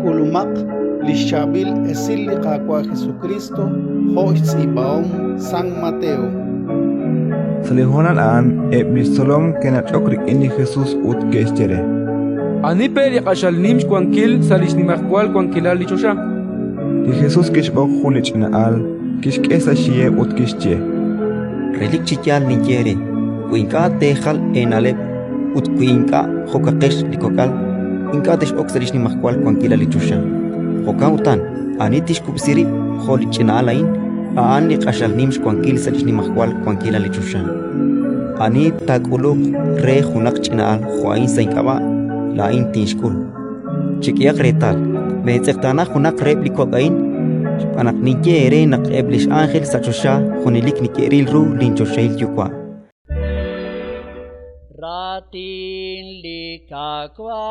Kulumak lishabil esil liqaqua Jesucristo hoits ibaom San Mateo. Salihonan an episolom kenachokrik ini Jesus ut keschere. Anipe liqashalnim xkuankil salixnimajual kuankilal lichosha. Di Jesus kishbok hulich na al kishkesa shie ut kishche. Relik chikyal ni quiere, kuinka tejal en alep, ut kuinka hokakesh likokal, inka tesh oxalish ni mahkwal kuankila lichusha. Hoka utan, anitish kubsiri, holich na alain, aan ni kashal nims kuankil salish ni mahkwal kuankila lichusha. Ani taguluk re hunak chinaal, huain sainkaba, lain tinshkul. Chikiyak retal, behetsektana hunak rep likokain, anak nikyere nak eblish angel sa chosha hunilik nikyeril ru linchoshail yukwa. Ratin likakwa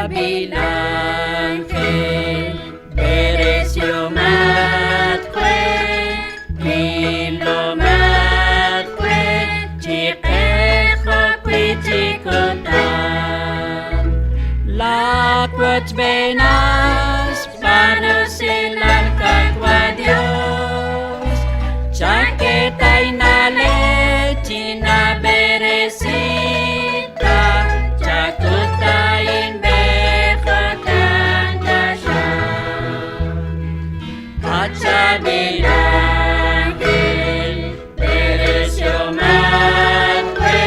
bilang beresio mat kwe kilo mat kwe chikecho kwichikutan lakwat benas panusilan kakwa Dios chaqueta inale china beresita chakutain Sabiangin beresyo matwe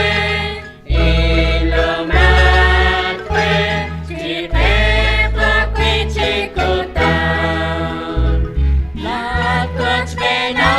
ilo matwe chipeko kwichikutan lakwat bena